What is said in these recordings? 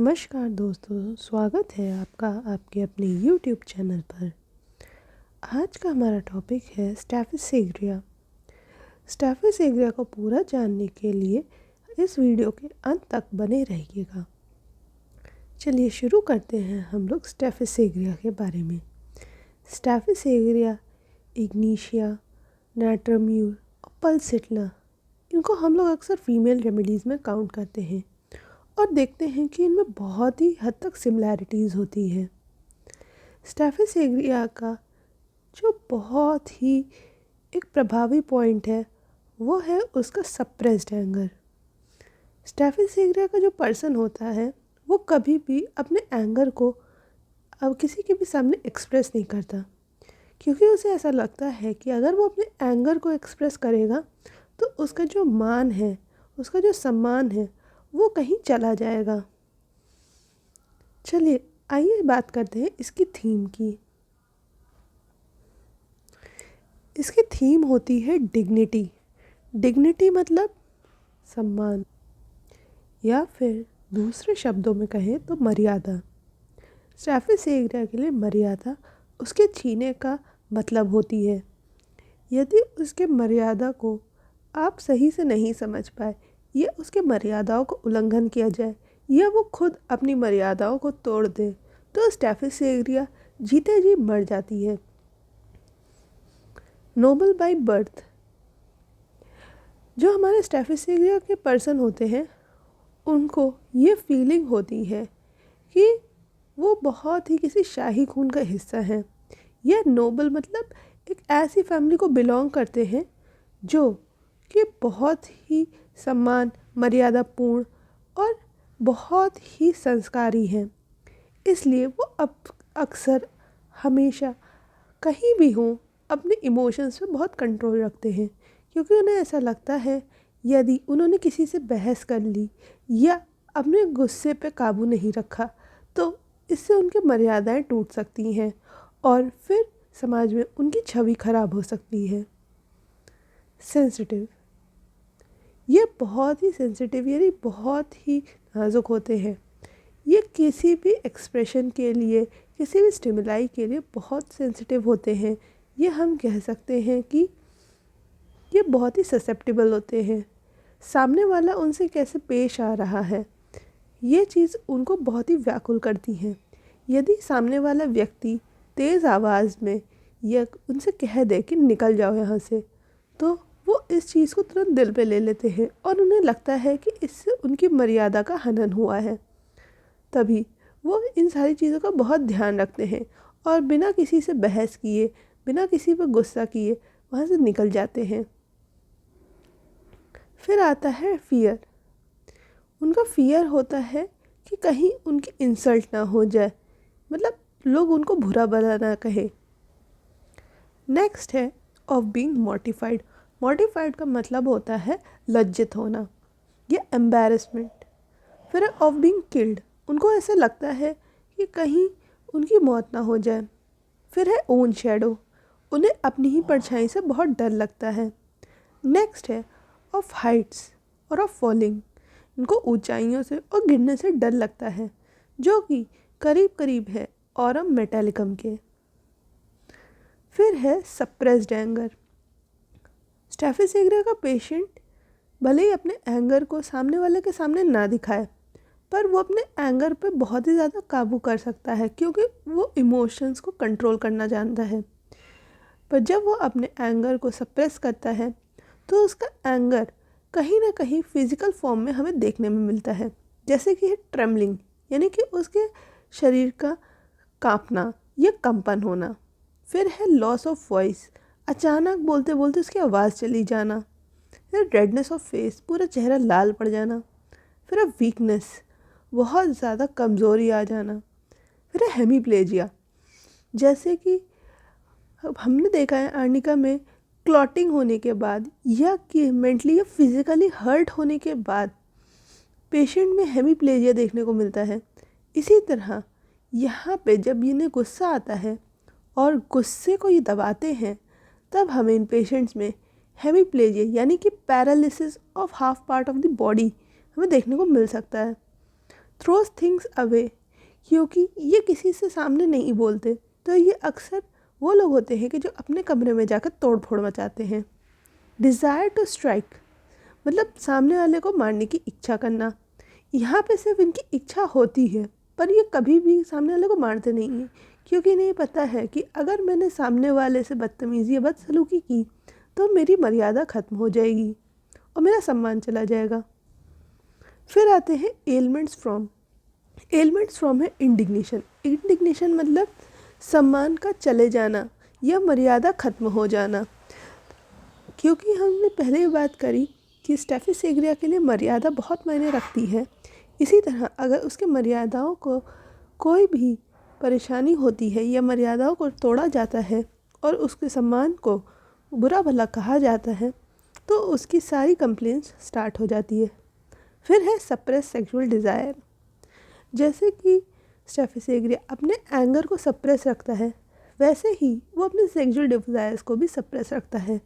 नमस्कार दोस्तों, स्वागत है आपका आपके अपने YouTube चैनल पर। आज का हमारा टॉपिक है स्टैफिस एग्रिया। स्टैफिस एग्रिया को पूरा जानने के लिए इस वीडियो के अंत तक बने रहिएगा। चलिए शुरू करते हैं हम लोग स्टैफिस एग्रिया के बारे में। स्टैफिस एग्रिया, इग्निशिया, नाट्रम्यूर और पल्सिटला, इनको हम लोग अक्सर फीमेल रेमेडीज़ में काउंट करते हैं और देखते हैं कि इनमें बहुत ही हद तक सिमिलैरिटीज़ होती हैं। स्टैफिस एग्रिया का जो बहुत ही एक प्रभावी पॉइंट है वो है उसका सप्रेस्ड एंगर। स्टैफिस एग्रिया का जो पर्सन होता है वो कभी भी अपने एंगर को अब किसी के भी सामने एक्सप्रेस नहीं करता, क्योंकि उसे ऐसा लगता है कि अगर वो अपने एंगर को एक्सप्रेस करेगा तो उसका जो मान है, उसका जो सम्मान है, वो कहीं चला जाएगा। चलिए आइए बात करते हैं इसकी थीम की। इसकी थीम होती है डिग्निटी। डिग्निटी मतलब सम्मान, या फिर दूसरे शब्दों में कहें तो मर्यादा। स्टैफिस एग्रिया के लिए मर्यादा उसके छीने का मतलब होती है। यदि उसके मर्यादा को आप सही से नहीं समझ पाए या उसके मर्यादाओं को उल्लंघन किया जाए या वो खुद अपनी मर्यादाओं को तोड़ दे तो स्टैफिस एग्रिया जीते जी मर जाती है। नोबल बाय बर्थ, जो हमारे स्टैफिस एग्रिया के पर्सन होते हैं उनको ये फीलिंग होती है कि वो बहुत ही किसी शाही खून का हिस्सा है। यह नोबल मतलब एक ऐसी फैमिली को बिलोंग करते हैं जो कि बहुत ही सम्मान, मर्यादापूर्ण और बहुत ही संस्कारी हैं। इसलिए वो अब अक्सर हमेशा कहीं भी हों अपने इमोशंस पे बहुत कंट्रोल रखते हैं, क्योंकि उन्हें ऐसा लगता है यदि उन्होंने किसी से बहस कर ली या अपने गुस्से पे काबू नहीं रखा तो इससे उनकी मर्यादाएं टूट सकती हैं और फिर समाज में उनकी छवि खराब हो सकती है। सेंसिटिव, ये बहुत ही सेंसिटिव यानी बहुत ही नाजुक होते हैं। ये किसी भी एक्सप्रेशन के लिए, किसी भी स्टिमुलाई के लिए बहुत सेंसिटिव होते हैं। ये हम कह सकते हैं कि ये बहुत ही ससेप्टिबल होते हैं। सामने वाला उनसे कैसे पेश आ रहा है ये चीज़ उनको बहुत ही व्याकुल करती हैं। यदि सामने वाला व्यक्ति तेज़ आवाज़ में या उनसे कह दे कि निकल जाओ यहाँ से, तो वो इस चीज़ को तुरंत दिल पे ले लेते हैं और उन्हें लगता है कि इससे उनकी मर्यादा का हनन हुआ है। तभी वो इन सारी चीज़ों का बहुत ध्यान रखते हैं और बिना किसी से बहस किए, बिना किसी पर गुस्सा किए वहाँ से निकल जाते हैं। फिर आता है फियर। उनका फियर होता है कि कहीं उनकी इंसल्ट ना हो जाए, मतलब लोग उनको बुरा भला ना कहे। नेक्स्ट है ऑफ बीइंग मॉर्टिफाइड। मॉर्टिफाइड का मतलब होता है लज्जित होना या एम्बैरेसमेंट। फिर ऑफ बीइंग किल्ड, उनको ऐसा लगता है कि कहीं उनकी मौत ना हो जाए। फिर है ओन शैडो, उन्हें अपनी ही परछाई से बहुत डर लगता है। नेक्स्ट है ऑफ हाइट्स और ऑफ फॉलिंग, इनको ऊंचाइयों से और गिरने से डर लगता है, जो कि करीब करीब है ऑरम मेटालिकम के। फिर है सप्रेस्ड एंगर। स्टैफिस एग्रिया का पेशेंट भले ही अपने एंगर को सामने वाले के सामने ना दिखाए, पर वो अपने एंगर पे बहुत ही ज़्यादा काबू कर सकता है, क्योंकि वो इमोशंस को कंट्रोल करना जानता है। पर जब वो अपने एंगर को सप्रेस करता है तो उसका एंगर कहीं ना कहीं फिजिकल फॉर्म में हमें देखने में मिलता है, जैसे कि है ट्रेमलिंग, यानी कि उसके शरीर का कांपना या कंपन होना। फिर है लॉस ऑफ वॉइस, अचानक बोलते बोलते उसकी आवाज़ चली जाना। फिर रेडनेस ऑफ फेस, पूरा चेहरा लाल पड़ जाना। फिर है वीकनेस, बहुत ज़्यादा कमज़ोरी आ जाना। फिर है हेमीप्लेजिया, जैसे कि अब हमने देखा है आर्निका में क्लॉटिंग होने के बाद या कि मेंटली या फिजिकली हर्ट होने के बाद पेशेंट में हेमीप्लेजिया देखने को मिलता है। इसी तरह यहाँ पे जब इन्हें गुस्सा आता है और गुस्से को ये दबाते हैं तब हमें इन पेशेंट्स में हेमीप्लेजिया यानी कि paralysis of half part of the body हमें देखने को मिल सकता है। थ्रोज थिंग्स अवे, क्योंकि ये किसी से सामने नहीं बोलते, तो ये अक्सर वो लोग होते हैं कि जो अपने कमरे में जाकर तोड़ फोड़ मचाते हैं। डिज़ायर टू स्ट्राइक, मतलब सामने वाले को मारने की इच्छा करना। यहाँ पे सिर्फ इनकी इच्छा होती है, पर ये कभी भी सामने वाले को मारते नहीं हैं, क्योंकि इन्हें पता है कि अगर मैंने सामने वाले से बदतमीज़ी या बदसलूकी की तो मेरी मर्यादा ख़त्म हो जाएगी और मेरा सम्मान चला जाएगा। फिर आते हैं एलिमेंट्स फ्रॉम है इंडिग्नेशन। इंडिग्नेशन मतलब सम्मान का चले जाना या मर्यादा ख़त्म हो जाना, क्योंकि हमने पहले ही बात करी कि स्टेफी सेग्रिया के लिए मर्यादा बहुत मायने रखती है। इसी तरह अगर उसके मर्यादाओं को कोई भी परेशानी होती है या मर्यादाओं को तोड़ा जाता है और उसके सम्मान को बुरा भला कहा जाता है, तो उसकी सारी कंप्लेंट्स स्टार्ट हो जाती है। फिर है सप्रेस सेक्सुअल डिज़ायर। जैसे कि स्टेफी सेग्रिया अपने एंगर को सप्रेस रखता है, वैसे ही वो अपने सेक्सुअल डिज़ायर्स को भी सप्रेस रखता है।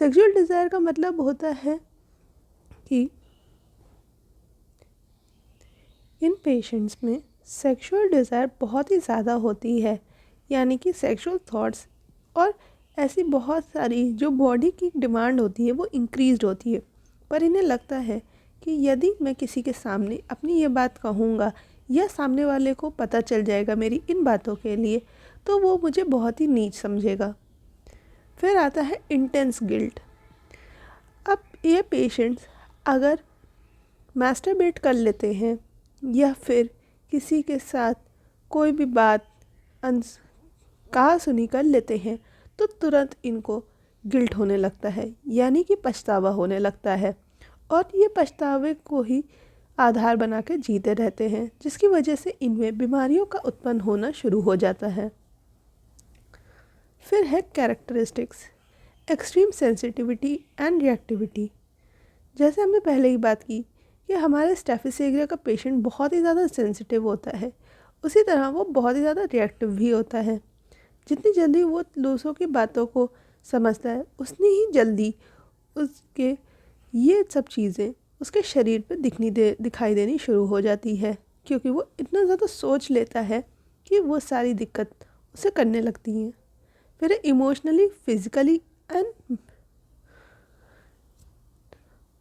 सेक्सुअल डिज़ायर का मतलब होता है कि इन पेशेंट्स में सेक्सुअल डिज़ायर बहुत ही ज़्यादा होती है, यानी कि सेक्सुअल थॉट्स और ऐसी बहुत सारी जो बॉडी की डिमांड होती है वो इंक्रीज़ होती है। पर इन्हें लगता है कि यदि मैं किसी के सामने अपनी ये बात कहूँगा या सामने वाले को पता चल जाएगा मेरी इन बातों के लिए, तो वो मुझे बहुत ही नीच समझेगा। फिर आता है इंटेंस गिल्ट। अब ये पेशेंट्स अगर मास्टरबेट कर लेते हैं या फिर किसी के साथ कोई भी बात कहा सुनी कर लेते हैं, तो तुरंत इनको गिल्ट होने लगता है, यानी कि पछतावा होने लगता है, और ये पछतावे को ही आधार बना के जीते रहते हैं, जिसकी वजह से इनमें बीमारियों का उत्पन्न होना शुरू हो जाता है। फिर है characteristics, extreme sensitivity and reactivity. जैसे हमने पहले ही बात की कि हमारे स्टेफी सेग्रिया का पेशेंट बहुत ही ज़्यादा सेंसिटिव होता है, उसी तरह वो बहुत ही ज़्यादा रिएक्टिव भी होता है। जितनी जल्दी वो दूसरों की बातों को समझता है, उतनी ही जल्दी उसके ये सब चीज़ें उसके शरीर पे दिखाई देनी शुरू हो जाती है, क्योंकि वो इतना ज़्यादा सोच लेता है कि वो सारी दिक्कत उसे करने लगती हैं। फिर इमोशनली, फिज़िकली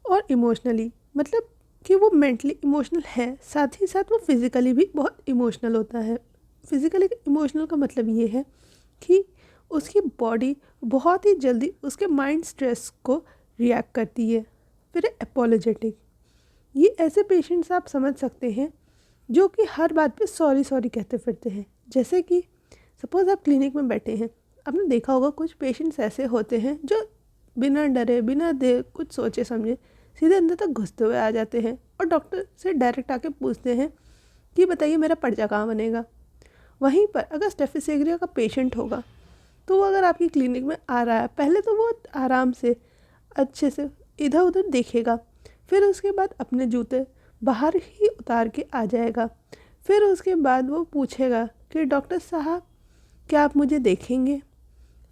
और इमोशनली मतलब कि वो मेंटली इमोशनल है, साथ ही साथ वो फिज़िकली भी बहुत इमोशनल होता है। फिज़िकली इमोशनल का मतलब ये है कि उसकी बॉडी बहुत ही जल्दी उसके माइंड स्ट्रेस को रिएक्ट करती है। फिर एपोलोजेटिक, ये ऐसे पेशेंट्स आप समझ सकते हैं जो कि हर बात पे सॉरी सॉरी कहते फिरते हैं। जैसे कि सपोज़ आप क्लिनिक में बैठे हैं, आपने देखा होगा कुछ पेशेंट्स ऐसे होते हैं जो बिना डरे बिना कुछ सोचे समझे सीधे अंदर तक घुसते हुए आ जाते हैं और डॉक्टर से डायरेक्ट आके पूछते हैं कि बताइए मेरा पर्चा कहाँ बनेगा। वहीं पर अगर स्टेफी सेग्रिया का पेशेंट होगा, तो वो अगर आपकी क्लिनिक में आ रहा है, पहले तो वो आराम से अच्छे से इधर उधर देखेगा, फिर उसके बाद अपने जूते बाहर ही उतार के आ जाएगा। फिर उसके बाद वो पूछेगा कि डॉक्टर साहब क्या आप मुझे देखेंगे।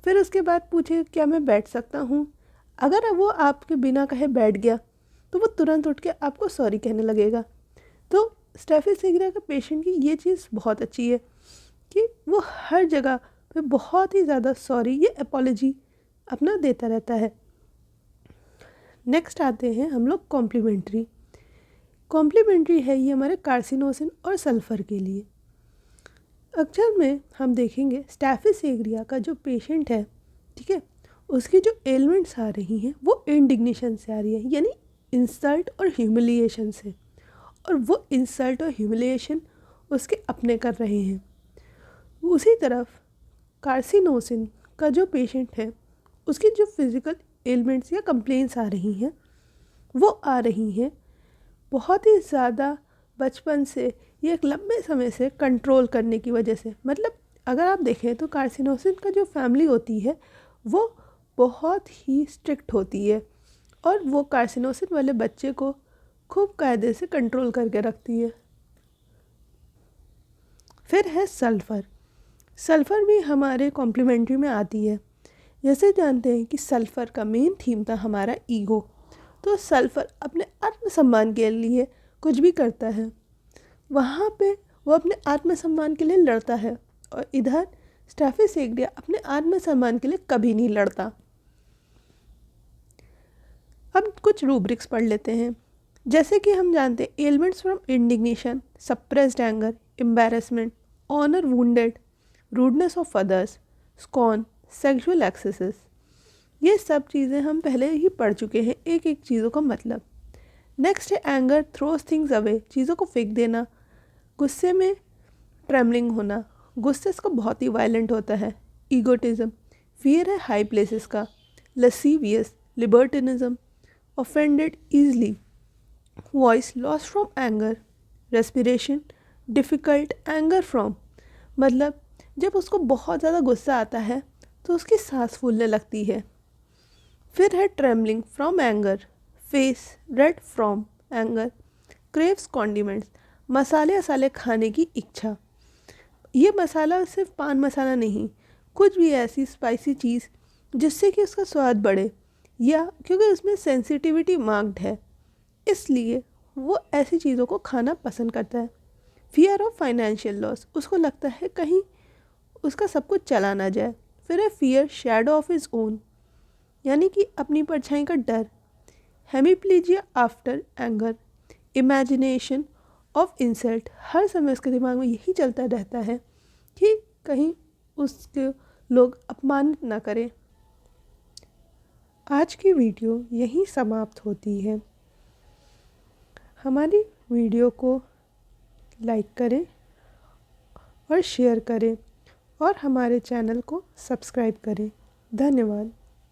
फिर उसके बाद पूछेगा क्या मैं बैठ सकता हूँ। अगर वो आपके बिना कहे बैठ गया, तो वो तुरंत उठ के आपको सॉरी कहने लगेगा। तो स्टेफी सेग्रिया के पेशेंट की ये चीज़ बहुत अच्छी है कि वो हर जगह पे बहुत ही ज़्यादा सॉरी, ये अपॉलॉजी अपना देता रहता है। नेक्स्ट आते हैं हम लोग कॉम्प्लीमेंट्री है ये हमारे कार्सिनोसिन और सल्फ़र के लिए। अक्सर में हम देखेंगे स्टेफी सेग्रिया का जो पेशेंट है, ठीक है, उसकी जो एलिमेंट्स आ रही हैं वो इंडिग्नेशन से आ रही है, यानी इंसल्ट और ह्यूमिलिएशन से, और वो इंसल्ट और ह्यूमिलिएशन उसके अपने कर रहे हैं। उसी तरफ कार्सिनोसिन का जो पेशेंट है, उसकी जो फिज़िकल एलिमेंट्स या कंप्लेंट्स आ रही हैं वो आ रही हैं बहुत ही ज़्यादा बचपन से या एक लंबे समय से कंट्रोल करने की वजह से। मतलब अगर आप देखें तो कार्सिनोसिन का जो फैमिली होती है वो बहुत ही स्ट्रिक्ट होती है, और वो कार्सिनोसिन वाले बच्चे को खूब कायदे से कंट्रोल करके रखती है। फिर है सल्फ़र भी हमारे कॉम्प्लीमेंट्री में आती है। जैसे जानते हैं कि सल्फ़र का मेन थीम था हमारा ईगो, तो सल्फ़र अपने आत्मसम्मान के लिए कुछ भी करता है। वहाँ पे वो अपने आत्मसम्मान के लिए लड़ता है, और इधर स्टैफिसेग्रिया अपने आत्मसम्मान के लिए कभी नहीं लड़ता। अब कुछ रूब्रिक्स पढ़ लेते हैं। जैसे कि हम जानते हैं, elements from indignation, suppressed anger, embarrassment, honour wounded, rudeness of others, scorn, sexual excesses, ये सब चीज़ें हम पहले ही पढ़ चुके हैं, एक एक चीज़ों का मतलब। नेक्स्ट है एंगर, थ्रोज थिंग्स अवे, चीज़ों को फेंक देना। गुस्से में ट्रेमलिंग होना, गुस्से इसका बहुत ही वायलेंट होता है। ईगोटिज्म, फियर है हाई प्लेसेस का। Lascivious, libertinism, offended easily, voice loss from anger, respiration, difficult anger from, मतलब जब उसको बहुत ज़्यादा गुस्सा आता है तो उसकी सांस फूलने लगती है। फिर है trembling from anger, face red from anger, craves condiments, मसाले वसाले खाने की इच्छा। ये मसाला सिर्फ पान मसाला नहीं, कुछ भी ऐसी स्पाइसी चीज़ जिससे कि उसका स्वाद बढ़े, या क्योंकि उसमें सेंसिटिविटी मार्क्ड है इसलिए वो ऐसी चीज़ों को खाना पसंद करता है। फियर ऑफ फाइनेंशियल लॉस, उसको लगता है कहीं उसका सब कुछ चला ना जाए। फिर है fear shadow of his own, यानी कि अपनी परछाई का डर। Hemiplegia after anger, imagination of insult, हर समय उसके दिमाग में यही चलता रहता है कि कहीं उसके लोग अपमानित ना करें। आज की वीडियो यहीं समाप्त होती है। हमारी वीडियो को लाइक करें और शेयर करें और हमारे चैनल को सब्सक्राइब करें। धन्यवाद।